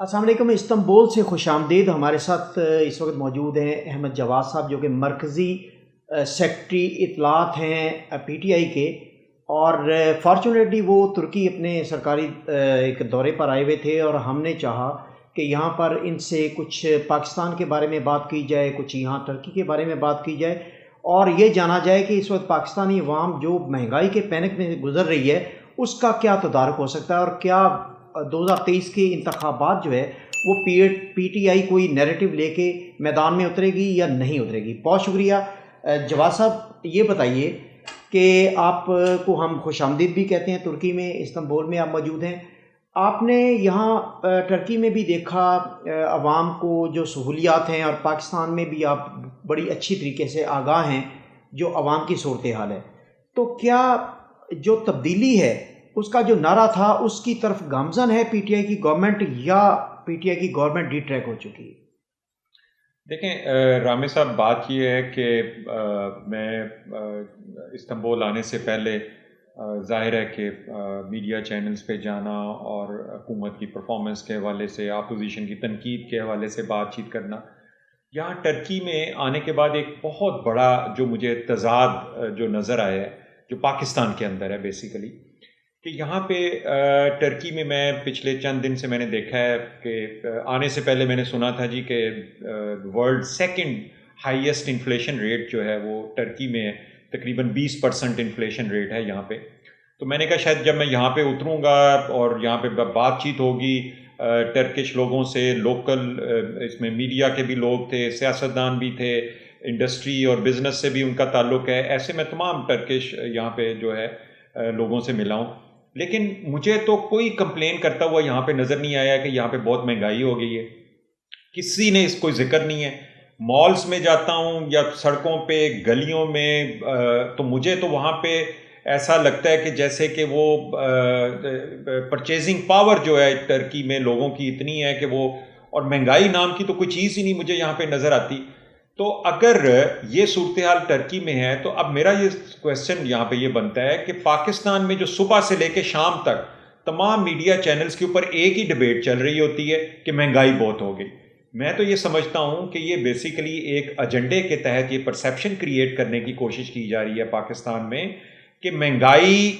السلام علیکم، استنبول سے خوش آمدید۔ ہمارے ساتھ اس وقت موجود ہیں احمد جواد صاحب، جو کہ مرکزی سیکرٹری اطلاعات ہیں پی ٹی آئی کے، اور فارچونیٹلی وہ ترکی اپنے سرکاری ایک دورے پر آئے ہوئے تھے، اور ہم نے چاہا کہ یہاں پر ان سے کچھ پاکستان کے بارے میں بات کی جائے، کچھ یہاں ترکی کے بارے میں بات کی جائے، اور یہ جانا جائے کہ اس وقت پاکستانی عوام جو مہنگائی کے پینک میں گزر رہی ہے اس کا کیا تدارک ہو سکتا ہے، اور کیا 2023 کے انتخابات جو ہے وہ پی ٹی آئی کوئی نیریٹو لے کے میدان میں اترے گی یا نہیں اترے گی۔ بہت شکریہ جواد صاحب، یہ بتائیے کہ آپ کو ہم خوش آمدید بھی کہتے ہیں، ترکی میں استنبول میں آپ موجود ہیں۔ آپ نے یہاں ترکی میں بھی دیکھا عوام کو جو سہولیات ہیں، اور پاکستان میں بھی آپ بڑی اچھی طریقے سے آگاہ ہیں جو عوام کی صورتحال ہے، تو کیا جو تبدیلی ہے اس کا جو نعرہ تھا اس کی طرف گامزن ہے پی ٹی آئی کی گورنمنٹ، یا پی ٹی آئی کی گورنمنٹ ڈی ٹریک ہو چکی ہے؟ دیکھیں رامے صاحب، بات یہ ہے کہ میں استنبول آنے سے پہلے ظاہر ہے کہ میڈیا چینلز پہ جانا اور حکومت کی پرفارمنس کے حوالے سے، اپوزیشن کی تنقید کے حوالے سے بات چیت کرنا، یہاں ٹرکی میں آنے کے بعد ایک بہت بڑا جو مجھے تضاد جو نظر آیا ہے، جو پاکستان کے اندر ہے بیسیکلی، کہ یہاں پہ ٹرکی میں پچھلے چند دن سے میں نے دیکھا ہے کہ آنے سے پہلے میں نے سنا تھا جی کہ world second highest inflation rate جو ہے وہ ٹرکی میں ہے، تقریباً 20% انفلیشن ریٹ ہے یہاں پہ۔ تو میں نے کہا شاید جب میں یہاں پہ اتروں گا اور یہاں پہ بات چیت ہوگی ٹرکش لوگوں سے، لوکل اس میں میڈیا کے بھی لوگ تھے، سیاستدان بھی تھے، انڈسٹری اور بزنس سے بھی ان کا تعلق ہے، ایسے میں تمام ٹرکش یہاں پہ جو ہے لوگوں سے ملا ہوں، لیکن مجھے تو کوئی کمپلین کرتا ہوا یہاں پہ نظر نہیں آیا کہ یہاں پہ بہت مہنگائی ہو گئی ہے، کسی نے اس کو ذکر نہیں ہے۔ مالز میں جاتا ہوں یا سڑکوں پہ گلیوں میں تو مجھے تو وہاں پہ ایسا لگتا ہے کہ جیسے کہ وہ پرچیزنگ پاور جو ہے ٹرکی میں لوگوں کی اتنی ہے کہ وہ، اور مہنگائی نام کی تو کوئی چیز ہی نہیں مجھے یہاں پہ نظر آتی۔ تو اگر یہ صورتحال ٹرکی میں ہے تو اب میرا یہ کویسچن یہاں پہ یہ بنتا ہے کہ پاکستان میں جو صبح سے لے کے شام تک تمام میڈیا چینلز کے اوپر ایک ہی ڈیبیٹ چل رہی ہوتی ہے کہ مہنگائی بہت ہو گئی، میں تو یہ سمجھتا ہوں کہ یہ بیسیکلی ایک ایجنڈے کے تحت یہ پرسیپشن کریٹ کرنے کی کوشش کی جا رہی ہے پاکستان میں کہ مہنگائی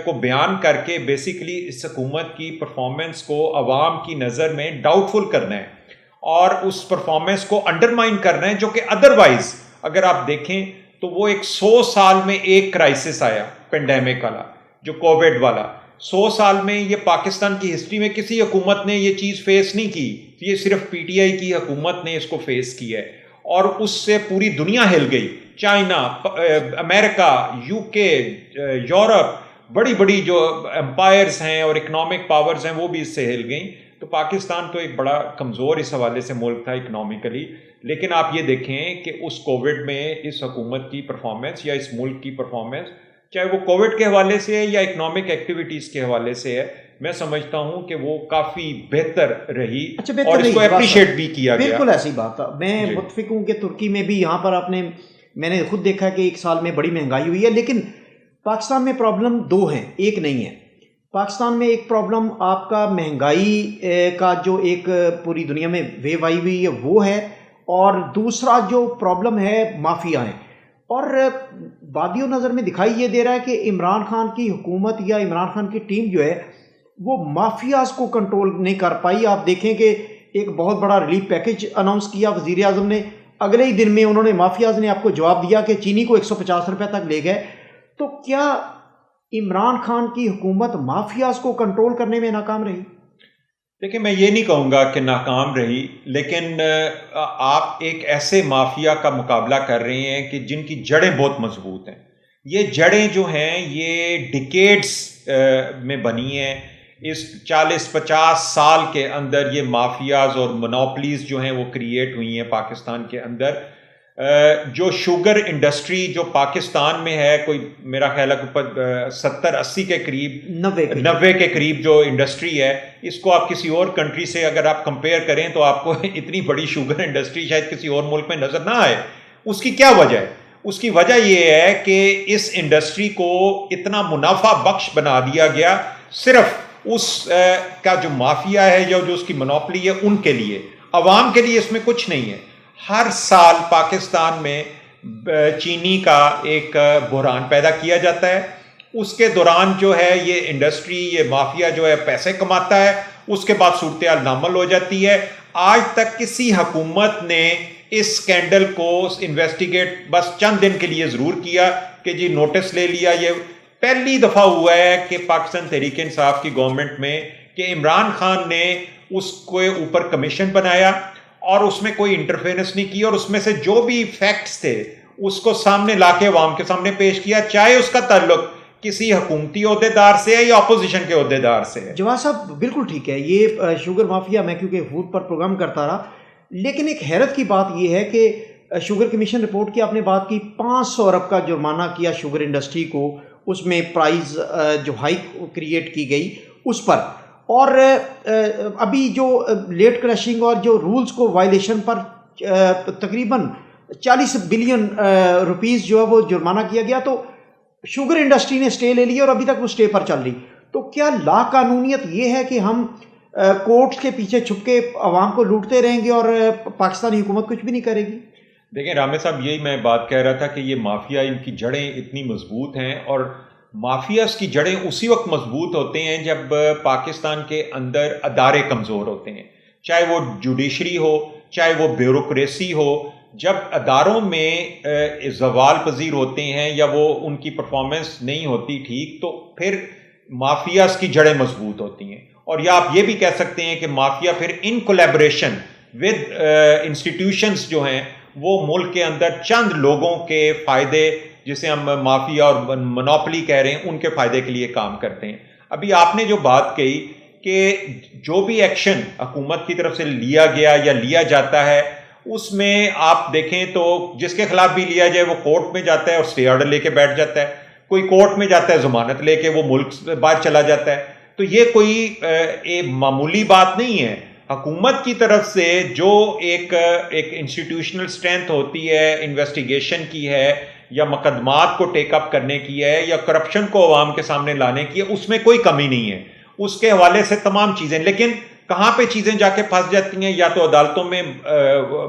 کو بیان کر کے بیسیکلی اس حکومت کی پرفارمنس کو عوام کی نظر میں ڈاؤٹ فل کرنا ہے اور اس پرفارمنس کو انڈرمائن کرنا ہے، جو کہ ادروائز اگر آپ دیکھیں تو وہ ایک 100 سال میں ایک کرائسس آیا پینڈیمک والا، جو کووڈ والا، 100 سال میں یہ پاکستان کی ہسٹری میں کسی حکومت نے یہ چیز فیس نہیں کی، یہ صرف پی ٹی آئی کی حکومت نے اس کو فیس کی ہے، اور اس سے پوری دنیا ہل گئی، چائنا، امریکہ، یو کے، یورپ، بڑی بڑی جو امپائرز ہیں اور اکنامک پاورز ہیں وہ بھی اس سے ہل گئیں۔ تو پاکستان تو ایک بڑا کمزور اس حوالے سے ملک تھا اکنامکلی، لیکن آپ یہ دیکھیں کہ اس کووڈ میں اس حکومت کی پرفارمنس یا اس ملک کی پرفارمنس، چاہے وہ کووڈ کے حوالے سے ہے یا اکنامک ایکٹیویٹیز کے حوالے سے ہے، میں سمجھتا ہوں کہ وہ کافی بہتر رہی اور اس کو اپریشیٹ بھی کیا گیا۔ بالکل ایسی بات ہے، میں متفق ہوں کہ ترکی میں بھی یہاں پر میں نے خود دیکھا کہ ایک سال میں بڑی مہنگائی ہوئی ہے، لیکن پاکستان میں پرابلم دو ہیں، ایک نہیں ہے۔ پاکستان میں ایک پرابلم آپ کا مہنگائی کا جو ایک پوری دنیا میں ویو آئی ہوئی ہے وہ ہے، اور دوسرا جو پرابلم ہے مافیا ہیں، اور بادی و نظر میں دکھائی یہ دے رہا ہے کہ عمران خان کی حکومت یا عمران خان کی ٹیم جو ہے وہ مافیاز کو کنٹرول نہیں کر پائی۔ آپ دیکھیں کہ ایک بہت بڑا ریلیف پیکج اناؤنس کیا وزیر اعظم نے، اگلے ہی دن میں انہوں نے مافیاز نے آپ کو جواب دیا کہ چینی کو 150 روپے تک لے گئے۔ تو کیا عمران خان کی حکومت مافیاز کو کنٹرول کرنے میں ناکام رہی؟ دیکھیں میں یہ نہیں کہوں گا کہ ناکام رہی، لیکن آپ ایک ایسے مافیا کا مقابلہ کر رہے ہیں کہ جن کی جڑیں بہت مضبوط ہیں۔ یہ جڑیں جو ہیں یہ ڈیکیڈز میں بنی ہیں، اس 40-50 سال کے اندر یہ مافیاز اور مونوپلیز جو ہیں وہ کریٹ ہوئی ہیں پاکستان کے اندر۔ جو شوگر انڈسٹری جو پاکستان میں ہے، کوئی میرا خیال ہے 70-80 کے قریب، 90 کے قریب جو انڈسٹری ہے، اس کو آپ کسی اور کنٹری سے اگر آپ کمپیئر کریں تو آپ کو اتنی بڑی شوگر انڈسٹری شاید کسی اور ملک میں نظر نہ آئے۔ اس کی کیا وجہ ہے؟ اس کی وجہ یہ ہے کہ اس انڈسٹری کو اتنا منافع بخش بنا دیا گیا صرف اس کا جو مافیا ہے یا جو اس کی منوپلی ہے ان کے لیے. عوام کے لیے اس میں کچھ نہیں ہے. ہر سال پاکستان میں چینی کا ایک بحران پیدا کیا جاتا ہے. اس کے دوران جو ہے یہ انڈسٹری، یہ مافیا جو ہے پیسے کماتا ہے، اس کے بعد صورتحال نارمل ہو جاتی ہے. آج تک کسی حکومت نے اس سکینڈل کو انویسٹیگیٹ بس چند دن کے لیے ضرور کیا کہ جی نوٹس لے لیا. یہ پہلی دفعہ ہوا ہے کہ پاکستان تحریک انصاف کی گورنمنٹ میں کہ عمران خان نے اس کے اوپر کمیشن بنایا اور اس میں کوئی انٹرفیرنس نہیں کی، اور اس میں سے جو بھی فیکٹس تھے اس کو سامنے لا کے عوام کے سامنے پیش کیا، چاہے اس کا تعلق کسی حکومتی عہدیدار سے ہے یا اپوزیشن کے عہدیدار سے ہے. جواد صاحب بالکل ٹھیک ہے. یہ شوگر مافیا، میں کیونکہ فوڈ پر پروگرام کرتا رہا، لیکن ایک حیرت کی بات یہ ہے کہ شوگر کمیشن رپورٹ کی آپ نے بات کی، 500 ارب کا جرمانہ کیا شوگر انڈسٹری کو، اس میں پرائز جو ہائک کریٹ کی گئی اس پر، اور ابھی جو لیٹ کریشنگ اور جو رولز کو وائلیشن پر تقریباً 40 بلین روپیز جو ہے وہ جرمانہ کیا گیا. تو شوگر انڈسٹری نے سٹے لے لی اور ابھی تک وہ سٹے پر چل رہی. تو کیا لا قانونیت یہ ہے کہ ہم کورٹس کے پیچھے چھپ کے عوام کو لوٹتے رہیں گے اور پاکستانی حکومت کچھ بھی نہیں کرے گی؟ دیکھیں رامع صاحب، یہی میں بات کہہ رہا تھا کہ یہ مافیا، ان کی جڑیں اتنی مضبوط ہیں، اور مافیاز کی جڑیں اسی وقت مضبوط ہوتے ہیں جب پاکستان کے اندر ادارے کمزور ہوتے ہیں، چاہے وہ جوڈیشری ہو، چاہے وہ بیوروکریسی ہو. جب اداروں میں زوال پذیر ہوتے ہیں یا وہ ان کی پرفارمنس نہیں ہوتی ٹھیک، تو پھر مافیاز کی جڑیں مضبوط ہوتی ہیں. اور یا آپ یہ بھی کہہ سکتے ہیں کہ مافیا پھر ان کولیبریشن ود انسٹیٹیوشنز جو ہیں وہ ملک کے اندر چند لوگوں کے فائدے، جسے ہم مافیا اور منوپلی کہہ رہے ہیں، ان کے فائدے کے لیے کام کرتے ہیں. ابھی آپ نے جو بات کہی کہ جو بھی ایکشن حکومت کی طرف سے لیا گیا یا لیا جاتا ہے، اس میں آپ دیکھیں تو جس کے خلاف بھی لیا جائے وہ کورٹ میں جاتا ہے اور اسٹے آرڈر لے کے بیٹھ جاتا ہے، کوئی کورٹ میں جاتا ہے ضمانت لے کے وہ ملک سے باہر چلا جاتا ہے. تو یہ کوئی معمولی بات نہیں ہے. حکومت کی طرف سے جو ایک انسٹیٹیوشنل اسٹرینتھ ہوتی ہے، انویسٹیگیشن کی ہے یا مقدمات کو ٹیک اپ کرنے کی ہے یا کرپشن کو عوام کے سامنے لانے کی ہے، اس میں کوئی کمی نہیں ہے. اس کے حوالے سے تمام چیزیں، لیکن کہاں پہ چیزیں جا کے پھنس جاتی ہیں، یا تو عدالتوں میں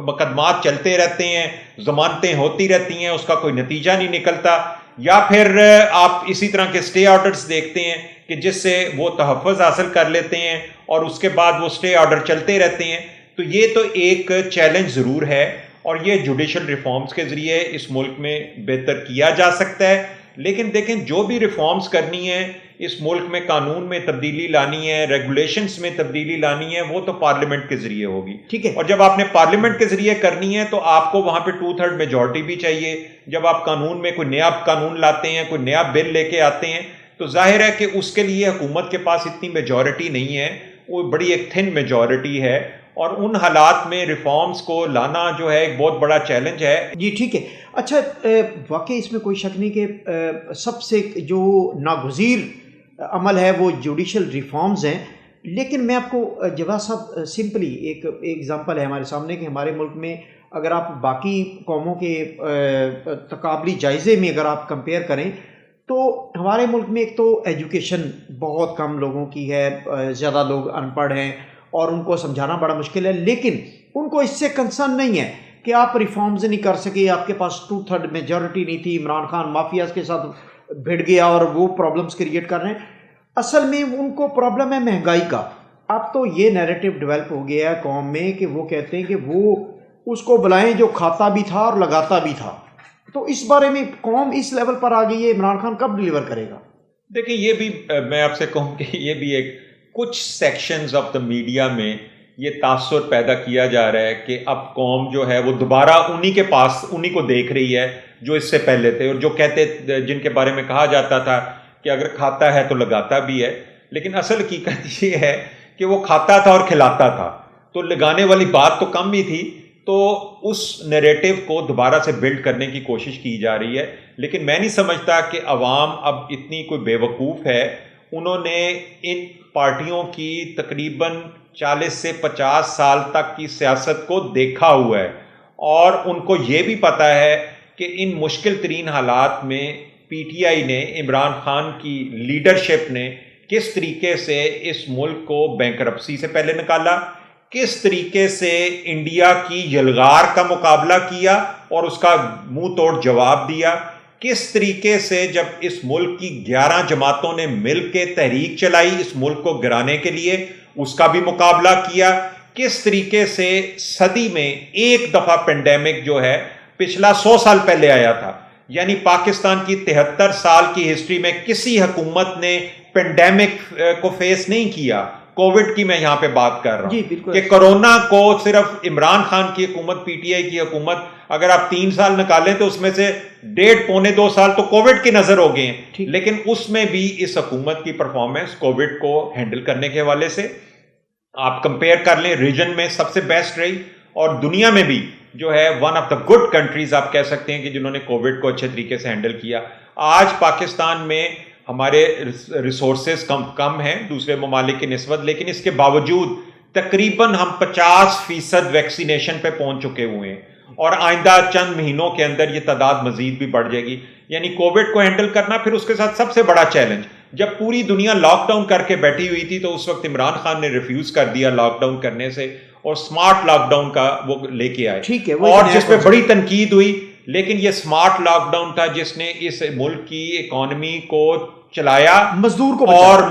مقدمات چلتے رہتے ہیں، ضمانتیں ہوتی رہتی ہیں، اس کا کوئی نتیجہ نہیں نکلتا، یا پھر آپ اسی طرح کے سٹے آرڈرز دیکھتے ہیں کہ جس سے وہ تحفظ حاصل کر لیتے ہیں اور اس کے بعد وہ سٹے آرڈر چلتے رہتے ہیں. تو یہ تو ایک چیلنج ضرور ہے، اور یہ جوڈیشل ریفارمز کے ذریعے اس ملک میں بہتر کیا جا سکتا ہے. لیکن دیکھیں جو بھی ریفارمز کرنی ہے اس ملک میں، قانون میں تبدیلی لانی ہے، ریگولیشنز میں تبدیلی لانی ہے، وہ تو پارلیمنٹ کے ذریعے ہوگی. ٹھیک ہے. اور جب آپ نے پارلیمنٹ کے ذریعے کرنی ہے تو آپ کو وہاں پہ 2/3 میجورٹی بھی چاہیے. جب آپ قانون میں کوئی نیا قانون لاتے ہیں، کوئی نیا بل لے کے آتے ہیں، تو ظاہر ہے کہ اس کے لیے حکومت کے پاس اتنی میجورٹی نہیں ہے، وہ بڑی ایک تھن میجورٹی ہے، اور ان حالات میں ریفارمز کو لانا جو ہے ایک بہت بڑا چیلنج ہے. جی ٹھیک ہے. اچھا، واقعی اس میں کوئی شک نہیں کہ سب سے جو ناگزیر عمل ہے وہ جوڈیشل ریفارمز ہیں. لیکن میں آپ کو جواد صاحب سمپلی ایک ایگزامپل ہے ہمارے سامنے کہ ہمارے ملک میں اگر آپ باقی قوموں کے تقابلی جائزے میں اگر آپ کمپیئر کریں تو ہمارے ملک میں ایک تو ایجوکیشن بہت کم لوگوں کی ہے، زیادہ لوگ ان پڑھ ہیں اور ان کو سمجھانا بڑا مشکل ہے. لیکن ان کو اس سے کنسرن نہیں ہے کہ آپ ریفارمز نہیں کر سکے، آپ کے پاس 2/3 میجورٹی نہیں تھی، عمران خان مافیاز کے ساتھ بھڑ گیا اور وہ پرابلمز کریٹ کر رہے ہیں. اصل میں ان کو پرابلم ہے مہنگائی کا. اب تو یہ نیریٹو ڈیولپ ہو گیا ہے قوم میں کہ وہ کہتے ہیں کہ وہ اس کو بلائیں جو کھاتا بھی تھا اور لگاتا بھی تھا. تو اس بارے میں قوم اس لیول پر آ گئی ہے، عمران خان کب ڈیلیور کرے گا؟ دیکھیں یہ بھی میں آپ سے کہوں کہ یہ بھی ایک کچھ سیکشنز آف دا میڈیا میں یہ تاثر پیدا کیا جا رہا ہے کہ اب قوم جو ہے وہ دوبارہ انہی کے پاس انہی کو دیکھ رہی ہے جو اس سے پہلے تھے، اور جو کہتے جن کے بارے میں کہا جاتا تھا کہ اگر کھاتا ہے تو لگاتا بھی ہے. لیکن اصل حقیقت یہ ہے کہ وہ کھاتا تھا اور کھلاتا تھا، تو لگانے والی بات تو کم ہی تھی. تو اس نیریٹو کو دوبارہ سے بلڈ کرنے کی کوشش کی جا رہی ہے. لیکن میں نہیں سمجھتا کہ عوام اب اتنی کوئی بے وقوف ہے. انہوں نے ان پارٹیوں کی تقریباً 40 سے 50 سال تک کی سیاست کو دیکھا ہوا ہے، اور ان کو یہ بھی پتہ ہے کہ ان مشکل ترین حالات میں پی ٹی آئی نے، عمران خان کی لیڈرشپ نے کس طریقے سے اس ملک کو بینکرپسی سے پہلے نکالا, کس طریقے سے انڈیا کی یلغار کا مقابلہ کیا اور اس کا منہ توڑ جواب دیا, کس طریقے سے جب اس ملک کی 11 جماعتوں نے مل کے تحریک چلائی اس ملک کو گرانے کے لیے, اس کا بھی مقابلہ کیا, کس طریقے سے صدی میں ایک دفعہ پینڈیمک جو ہے پچھلا 100 سال پہلے آیا تھا, یعنی پاکستان کی 73 سال کی ہسٹری میں کسی حکومت نے پینڈیمک کو فیس نہیں کیا. کووڈ کی میں یہاں پہ بات کر رہا ہوں کہ کرونا کو صرف عمران خان کی حکومت, پی ٹی آئی کی حکومت, اگر آپ 3 سال نکالیں تو اس میں سے 1.5-2 سال تو کووڈ کے نظر ہو گئے ہیں, لیکن اس میں بھی اس حکومت کی پرفارمنس کووڈ کو ہینڈل کرنے کے حوالے سے آپ کمپیئر کر لیں, ریجن میں سب سے بیسٹ رہی, اور دنیا میں بھی جو ہے one of the good countries آپ کہہ سکتے ہیں کہ جنہوں نے کووڈ کو اچھے طریقے سے ہینڈل کیا. آج پاکستان میں ہمارے ریسورسز کم ہیں دوسرے ممالک کی نسبت, لیکن اس کے باوجود تقریباً ہم 50% ویکسینیشن پہ پہنچ چکے ہوئے ہیں, اور آئندہ چند مہینوں کے اندر یہ تعداد مزید بھی بڑھ جائے گی. یعنی کووڈ کو ہینڈل کرنا, پھر اس کے ساتھ سب سے بڑا چیلنج, جب پوری دنیا لاک ڈاؤن کر کے بیٹھی ہوئی تھی تو اس وقت عمران خان نے ریفیوز کر دیا لاک ڈاؤن کرنے سے, اور سمارٹ لاک ڈاؤن کا وہ لے کے آئے, اور جس پہ بڑی تنقید ہوئی, لیکن یہ سمارٹ لاک ڈاؤن تھا جس نے اس ملک کی اکانومی کو چلایا, مزدور کو اور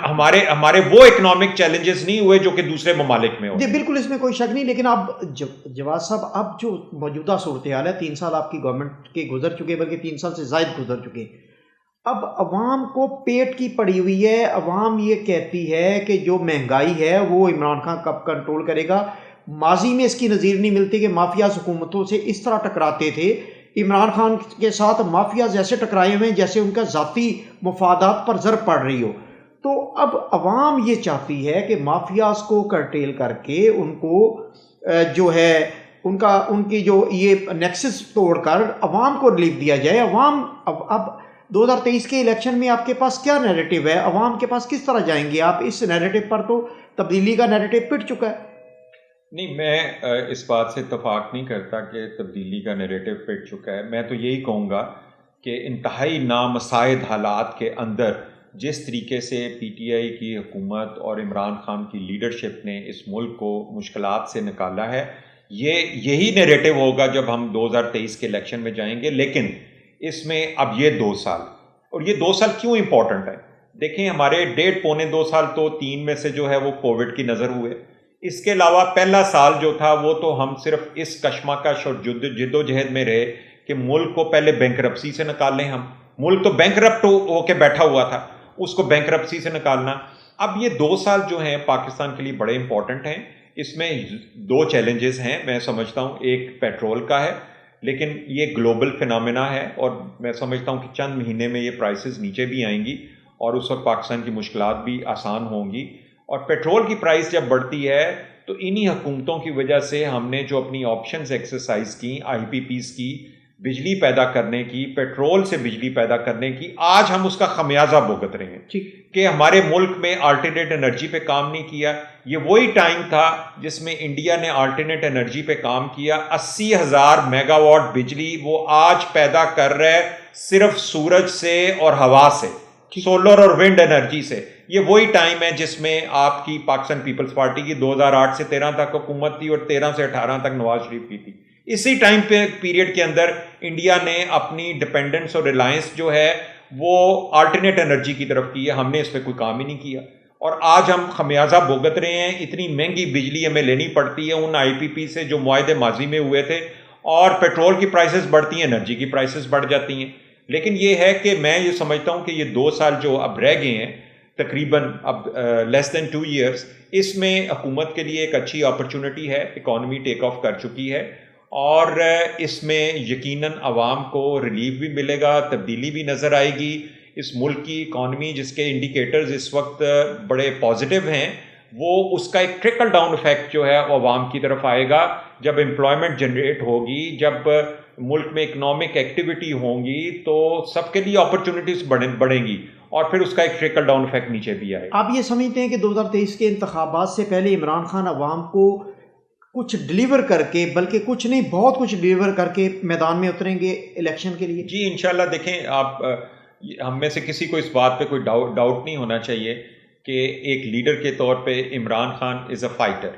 ہمارے وہ اکنامک چیلنجز نہیں ہوئے جو کہ دوسرے ممالک میں ہوئے. بالکل, اس میں کوئی شک نہیں, لیکن اب جواد صاحب اب جو موجودہ صورتحال ہے, 3 سال آپ کی گورنمنٹ کے گزر چکے, بلکہ 3 سال سے زائد گزر چکے, اب عوام کو پیٹ کی پڑی ہوئی ہے. عوام یہ کہتی ہے کہ جو مہنگائی ہے وہ عمران خان کب کنٹرول کرے گا. ماضی میں اس کی نظیر نہیں ملتی کہ مافیاز حکومتوں سے اس طرح ٹکراتے تھے, عمران خان کے ساتھ مافیاز ایسے ٹکرائے ہوئے ہیں جیسے ان کا ذاتی مفادات پر ضرب پڑ رہی ہو. تو اب عوام یہ چاہتی ہے کہ مافیاز کو کرٹیل کر کے ان کو جو ہے ان کی جو یہ نیکسس توڑ کر عوام کو ریلیف دیا جائے. عوام اب 2023 کے الیکشن میں آپ کے پاس کیا نیریٹو ہے, عوام کے پاس کس طرح جائیں گے آپ؟ اس نیریٹو پر تو تبدیلی کا نیریٹو پٹ چکا ہے. نہیں, میں اس بات سے اتفاق نہیں کرتا کہ تبدیلی کا نیریٹو پٹ چکا ہے. میں تو یہی کہوں گا کہ انتہائی نامساعد حالات کے اندر جس طریقے سے پی ٹی آئی کی حکومت اور عمران خان کی لیڈرشپ نے اس ملک کو مشکلات سے نکالا ہے, یہی نیریٹو ہوگا جب ہم 2023 کے الیکشن میں جائیں گے. لیکن اس میں اب یہ 2 سال, اور یہ 2 سال کیوں امپورٹنٹ ہے, دیکھیں ہمارے 1.5-2 سال تو 3 میں سے جو ہے وہ کووڈ کی نظر ہوئے. اس کے علاوہ پہلا سال جو تھا وہ تو ہم صرف اس کشمکش اور جد و جہد میں رہے کہ ملک کو پہلے بینکرپسی سے نکال لیں ہم. ملک تو بینکرپٹ ہو کے بیٹھا ہوا تھا, اس کو بینکرپسی سے نکالنا. اب یہ 2 سال جو ہیں پاکستان کے لیے بڑے امپورٹنٹ ہیں. اس میں 2 چیلنجز ہیں میں سمجھتا ہوں. ایک پیٹرول کا ہے, لیکن یہ گلوبل فینامنا ہے, اور میں سمجھتا ہوں کہ چند مہینے میں یہ پرائسز نیچے بھی آئیں گی, اور اس وقت پاکستان کی مشکلات بھی آسان ہوں گی. اور پیٹرول کی پرائس جب بڑھتی ہے تو انہی حکومتوں کی وجہ سے ہم نے جو اپنی آپشنز ایکسرسائز کی, آئی پی پیز کی, بجلی پیدا کرنے کی, پیٹرول سے بجلی پیدا کرنے کی, آج ہم اس کا خمیازہ بھگت رہے ہیں کہ ہمارے ملک میں آلٹرنیٹ انرجی پہ کام نہیں کیا. یہ وہی ٹائم تھا جس میں انڈیا نے آلٹرنیٹ انرجی پہ کام کیا. 80,000 میگا واٹ بجلی وہ آج پیدا کر رہا ہے صرف سورج سے اور ہوا سے, سولر اور ونڈ انرجی سے. یہ وہی ٹائم ہے جس میں آپ کی پاکستان پیپلز پارٹی کی 2008 سے 13 تک حکومت تھی, اور 13 سے 18 تک نواز شریف کی تھی. اسی ٹائم پہ پیریڈ کے اندر انڈیا نے اپنی ڈپینڈنس اور ریلائنس جو ہے وہ آلٹرنیٹ انرجی کی طرف کی ہے. ہم نے اس پہ کوئی کام ہی نہیں کیا, اور آج ہم خمیازہ بھگت رہے ہیں. اتنی مہنگی بجلی ہمیں لینی پڑتی ہے ان آئی پی پی سے جو معاہدے ماضی میں ہوئے تھے, اور پیٹرول کی پرائسز بڑھتی ہیں, انرجی کی پرائسز بڑھ جاتی ہیں. لیکن یہ ہے کہ میں یہ سمجھتا ہوں کہ یہ 2 سال جو اب رہ گئے ہیں, تقریباً اب لیس دین 2 ایئرس, اس میں حکومت کے لیے ایک اچھی اپرچونٹی ہے. اکانومی ٹیک آف کر چکی ہے, اور اس میں یقیناً عوام کو ریلیف بھی ملے گا, تبدیلی بھی نظر آئے گی. اس ملک کی اکانومی جس کے انڈیکیٹرز اس وقت بڑے پازیٹیو ہیں, وہ اس کا ایک ٹرکل ڈاؤن ایفیکٹ جو ہے وہ عوام کی طرف آئے گا. جب امپلائمنٹ جنریٹ ہوگی, جب ملک میں اکنامک ایکٹیویٹی ہوں گی, تو سب کے لیے اپرچونٹیز بڑھیں گی, اور پھر اس کا ایک ٹرکل ڈاؤن ایفیکٹ نیچے بھی آئے. آپ یہ سمجھتے ہیں کہ 2023 کے انتخابات سے پہلے عمران خان عوام کو کچھ ڈلیور کر کے, بلکہ کچھ نہیں بہت کچھ ڈلیور کر کے میدان میں اتریں گے الیکشن کے لیے؟ جی انشاءاللہ. دیکھیں آپ ہم میں سے کسی کو اس بات پہ کوئی ڈاؤٹ نہیں ہونا چاہیے کہ ایک لیڈر کے طور پہ عمران خان از اے فائٹر،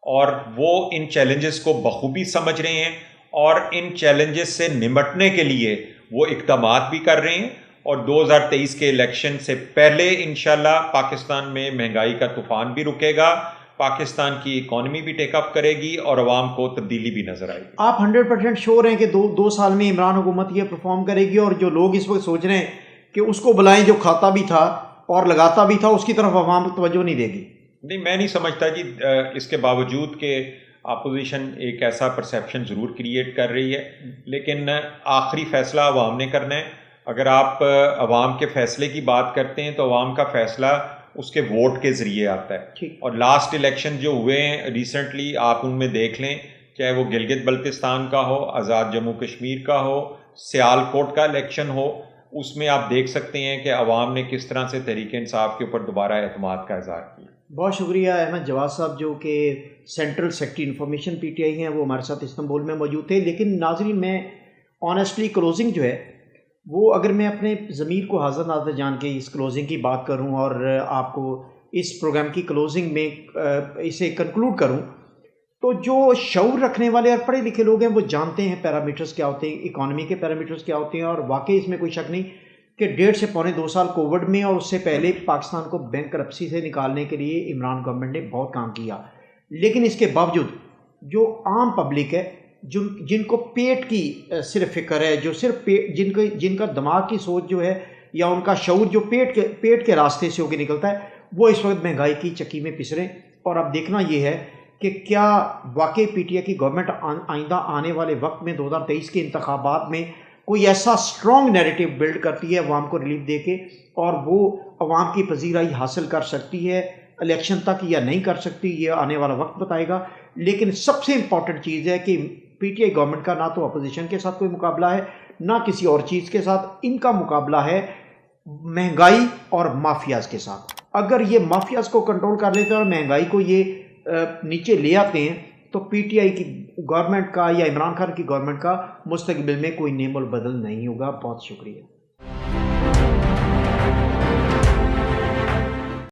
اور وہ ان چیلنجز کو بخوبی سمجھ رہے ہیں، اور ان چیلنجز سے نمٹنے کے لیے وہ اقدامات بھی کر رہے ہیں، اور 2023 کے الیکشن سے پہلے انشاءاللہ پاکستان میں مہنگائی کا طوفان بھی رکے گا، پاکستان کی اکانومی بھی ٹیک اپ کرے گی، اور عوام کو تبدیلی بھی نظر آئے گی۔ آپ 100% شور ہیں کہ دو سال میں عمران حکومت یہ پرفارم کرے گی، اور جو لوگ اس وقت سوچ رہے ہیں کہ اس کو بلائیں جو کھاتا بھی تھا اور لگاتا بھی تھا، اس کی طرف عوام توجہ نہیں دے گی؟ نہیں، میں نہیں سمجھتا جی، اس کے باوجود کہ اپوزیشن ایک ایسا پرسیپشن ضرور کریٹ کر رہی ہے، لیکن آخری فیصلہ عوام نے کرنا ہے۔ اگر آپ عوام کے فیصلے کی بات کرتے ہیں تو عوام کا فیصلہ اس کے ووٹ کے ذریعے آتا ہے، اور لاسٹ الیکشن جو ہوئے ہیں ریسنٹلی، آپ ان میں دیکھ لیں، چاہے وہ گلگت بلتستان کا ہو، آزاد جموں کشمیر کا ہو، سیال کوٹ کا الیکشن ہو، اس میں آپ دیکھ سکتے ہیں کہ عوام نے کس طرح سے تحریک انصاف کے اوپر دوبارہ اعتماد کا اظہار کیا۔ بہت شکریہ احمد جواد صاحب، جو کہ central secretary information P T I ہیں، وہ ہمارے ساتھ استنبول میں موجود تھے۔ لیکن ناظرین، میں آنیسٹلی کلوزنگ جو ہے وہ، اگر میں اپنے ضمیر کو حاضر ناظر جان کے اس کلوزنگ کی بات کروں اور آپ کو اس پروگرام کی کلوزنگ میں اسے کنکلوڈ کروں، تو جو شعور رکھنے والے اور پڑھے لکھے لوگ ہیں وہ جانتے ہیں پیرامیٹرز کیا ہوتے ہیں، اکانومی کے پیرامیٹرز کیا ہوتے ہیں، اور واقعی اس میں کوئی شک نہیں کہ 1.5 سے پونے 2 سال کووڈ میں اور اس سے پہلے پاکستان کو بینک کرپسی سے نکالنے کے لیے عمران گورنمنٹ نے بہت کام کیا۔ لیکن اس کے باوجود جو عام پبلک ہے، جن کو پیٹ کی صرف فکر ہے، جو صرف جن کا دماغ کی سوچ جو ہے یا ان کا شعور جو پیٹ کے راستے سے ہو کے نکلتا ہے، وہ اس وقت مہنگائی کی چکی میں پس رہے ہیں۔ اور اب دیکھنا یہ ہے کہ کیا واقعی پی ٹی آئی کی گورنمنٹ آئندہ آنے والے وقت میں 2023 کے انتخابات میں کوئی ایسا اسٹرانگ نیریٹو بلڈ کرتی ہے عوام کو ریلیف دے کے، اور وہ عوام کی پذیرائی حاصل کر سکتی ہے الیکشن تک یا نہیں کر سکتی، یہ آنے والا وقت بتائے گا۔ لیکن سب سے امپورٹنٹ چیز ہے کہ پی ٹی آئی گورنمنٹ کا نہ تو اپوزیشن کے ساتھ کوئی مقابلہ ہے، نہ کسی اور چیز کے ساتھ، ان کا مقابلہ ہے مہنگائی اور مافیاز کے ساتھ۔ اگر یہ مافیاز کو کنٹرول کر لیتے ہیں اور مہنگائی کو یہ نیچے لے آتے ہیں، تو پی ٹی آئی کی گورنمنٹ کا یا عمران خان کی گورنمنٹ کا مستقبل میں کوئی نعم البدل نہیں ہوگا۔ بہت شکریہ۔